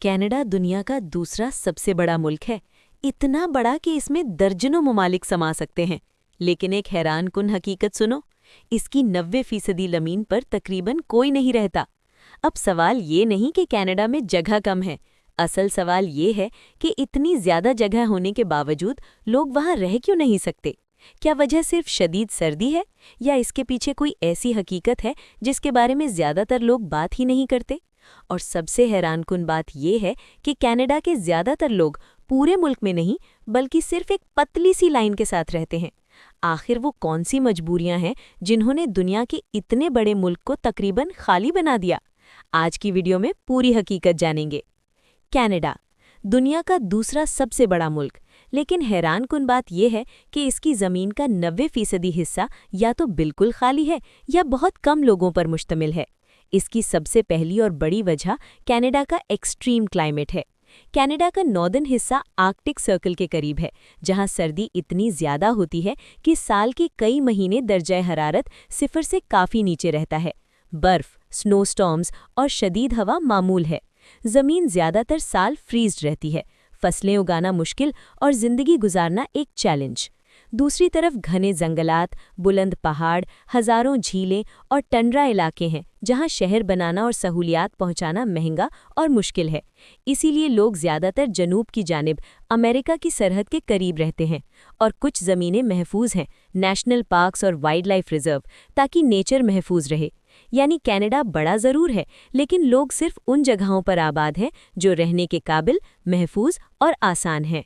Canada दुनिया का दूसरा सबसे बड़ा मुल्क है। इतना बड़ा कि इसमें दर्जनों ममालिक समा सकते हैं। लेकिन एक हैरानकुन हकीकत सुनो, इसकी 90% ज़मीन पर तकरीबन कोई नहीं रहता। अब सवाल ये नहीं कि कनाडा में जगह कम है, असल सवाल ये है कि इतनी ज़्यादा जगह होने के बावजूद लोग वहाँ रह क्यों नहीं सकते। क्या वजह सिर्फ शदीद सर्दी है, या इसके पीछे कोई ऐसी हकीकत है जिसके बारे में ज़्यादातर लोग बात ही नहीं करते। और सबसे हैरानकुन बात यह है कि कनाडा के ज़्यादातर लोग पूरे मुल्क में नहीं बल्कि सिर्फ एक पतली सी लाइन के साथ रहते हैं। आखिर वो कौन सी मजबूरियां हैं जिन्होंने दुनिया के इतने बड़े मुल्क को तकरीबन खाली बना दिया। आज की वीडियो में पूरी हकीकत जानेंगे। कनाडा दुनिया का दूसरा सबसे बड़ा मुल्क, लेकिन हैरानकुन बात यह है कि इसकी ज़मीन का 90% हिस्सा या तो बिल्कुल खाली है या बहुत कम लोगों पर मुश्तमिल है। इसकी सबसे पहली और बड़ी वजह कनाडा का एक्सट्रीम क्लाइमेट है। कनाडा का नॉर्दर्न हिस्सा आर्कटिक सर्कल के करीब है, जहां सर्दी इतनी ज़्यादा होती है कि साल के कई महीने दर्जा हरारत 0 से काफ़ी नीचे रहता है। बर्फ़, स्नो स्टॉर्म्स और शदीद हवा मामूल है। ज़मीन ज़्यादातर साल फ्रीज्ड रहती है, फसलें उगाना मुश्किल और ज़िंदगी गुजारना एक चैलेंज। दूसरी तरफ घने जंगलात, बुलंद पहाड़, हज़ारों झीलें और टंड्रा इलाके हैं, जहां शहर बनाना और सहूलियात पहुंचाना महंगा और मुश्किल है। इसीलिए लोग ज़्यादातर जनूब की जानिब अमेरिका की सरहद के करीब रहते हैं। और कुछ ज़मीनें महफूज हैं, नेशनल पार्क्स और वाइल्ड लाइफ रिजर्व, ताकि नेचर महफूज रहे। यानी कनाडा बड़ा ज़रूर है, लेकिन लोग सिर्फ उन जगहों पर आबाद हैं जो रहने के काबिल, महफूज और आसान हैं।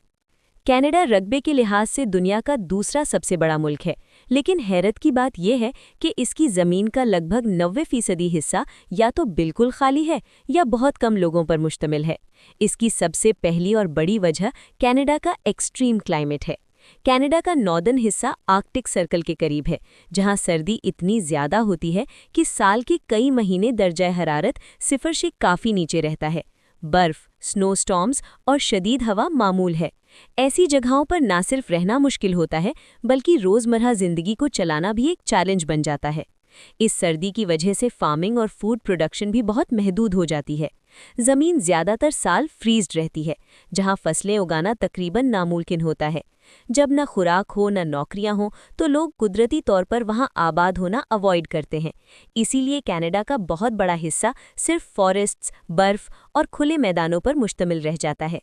कनाडा रकबे के लिहाज से दुनिया का दूसरा सबसे बड़ा मुल्क है, लेकिन हैरत की बात यह है कि इसकी ज़मीन का लगभग 90% हिस्सा या तो बिल्कुल खाली है या बहुत कम लोगों पर मुश्तमिल है। इसकी सबसे पहली और बड़ी वजह कनाडा का एक्सट्रीम क्लाइमेट है। कनाडा का नॉर्दर्न हिस्सा आर्कटिक सर्कल के करीब है, जहां सर्दी इतनी ज़्यादा होती है कि साल के कई महीने दर्जा हरारत 0 से काफ़ी नीचे रहता है। बर्फ़, स्नो स्टॉर्म्स और शदीद हवा मामूल है। ऐसी जगहों पर ना सिर्फ रहना मुश्किल होता है, बल्कि रोज़मर्रा ज़िंदगी को चलाना भी एक चैलेंज बन जाता है। इस सर्दी की वजह से फार्मिंग और फूड प्रोडक्शन भी बहुत महदूद हो जाती है। ज़मीन ज़्यादातर साल फ्रीज्ड रहती है, जहां फसलें उगाना तकरीबन नामुमकिन होता है। जब न खुराक हो न नौकरियां हो, तो लोग कुदरती तौर पर वहां आबाद होना अवॉइड करते हैं। इसीलिए कनाडा का बहुत बड़ा हिस्सा सिर्फ फॉरेस्ट्स, बर्फ़ और खुले मैदानों पर मुश्तमिल रह जाता है।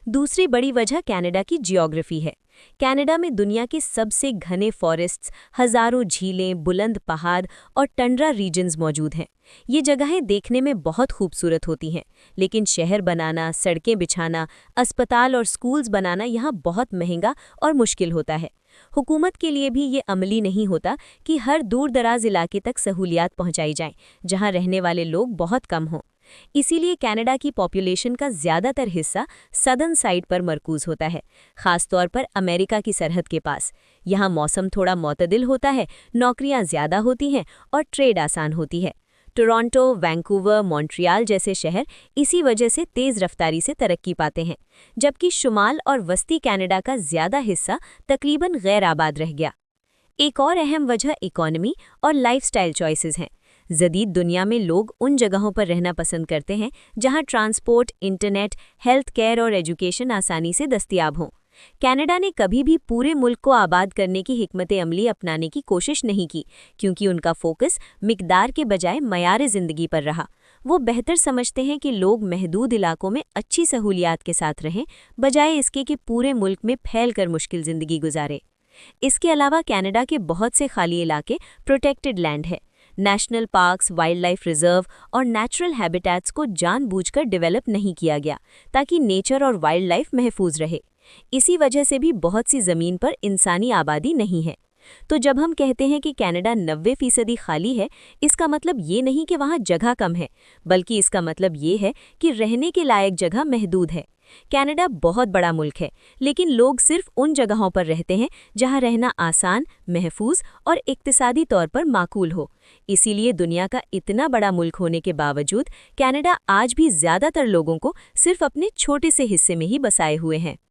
दूसरी बड़ी वजह कनाडा की जियोग्राफी है। कनाडा में दुनिया के सबसे घने फॉरेस्ट्स, हज़ारों झीलें, बुलंद पहाड़ और टंड्रा रीजन्स मौजूद हैं। ये जगहें देखने में बहुत खूबसूरत होती हैं, लेकिन शहर बनाना, सड़कें बिछाना, अस्पताल और स्कूल्स बनाना यहाँ बहुत महंगा और मुश्किल होता है। हुकूमत के लिए भी ये अमली नहीं होता कि हर दूर दराज इलाके तक सहूलियात पहुँचाई जाएं, जहाँ रहने वाले लोग बहुत कम हों। इसीलिए कनाडा की पॉपुलेशन का ज़्यादातर हिस्सा सदर्न साइड पर मरकूज़ होता है, ख़ास तौर पर अमेरिका की सरहद के पास। यहाँ मौसम थोड़ा मतदिल होता है, नौकरियाँ ज़्यादा होती हैं और ट्रेड आसान होती है। टोरंटो, वैंकूवर, मॉन्ट्रियल जैसे शहर इसी वजह से तेज़ रफ्तारी से तरक्की पाते हैं, जबकि शुमाल और वस्ती कनाडा का ज़्यादा हिस्सा तकरीबन गैर आबाद रह गया। एक और अहम वजह इकॉनमी और लाइफस्टाइल चॉइसेस हैं। जदीद दुनिया में लोग उन जगहों पर रहना पसंद करते हैं जहां ट्रांसपोर्ट, इंटरनेट, हेल्थ केयर और एजुकेशन आसानी से दस्तयाब हों। कनाडा ने कभी भी पूरे मुल्क को आबाद करने की हिकमत अमली अपनाने की कोशिश नहीं की, क्योंकि उनका फोकस मिकदार के बजाय मयार ज़िंदगी पर रहा। वो बेहतर समझते हैं कि लोग महदूद इलाकों में अच्छी सहूलियात के साथ रहें, बजाय इसके कि पूरे मुल्क में फैल कर मुश्किल ज़िंदगी गुजारें। इसके अलावा कनाडा के बहुत से खाली इलाके प्रोटेक्टेड लैंड है। National parks, wild life reserve और नेचुरल हैबिटेट्स को जानबूझकर डेवलप नहीं किया गया, ताकि नेचर और वाइल्ड लाइफ महफूज रहे। इसी वजह से भी बहुत सी ज़मीन पर इंसानी आबादी नहीं है। तो जब हम कहते हैं कि कनाडा 90% खाली है, इसका मतलब ये नहीं कि वहाँ जगह कम है, बल्कि इसका मतलब ये है कि रहने के लायक जगह महदूद है। कनाडा बहुत बड़ा मुल्क है, लेकिन लोग सिर्फ उन जगहों पर रहते हैं जहां रहना आसान, महफूज और इक्तिसादी तौर पर माकूल हो। इसीलिए दुनिया का इतना बड़ा मुल्क होने के बावजूद कनाडा आज भी ज़्यादातर लोगों को सिर्फ अपने छोटे से हिस्से में ही बसाए हुए हैं।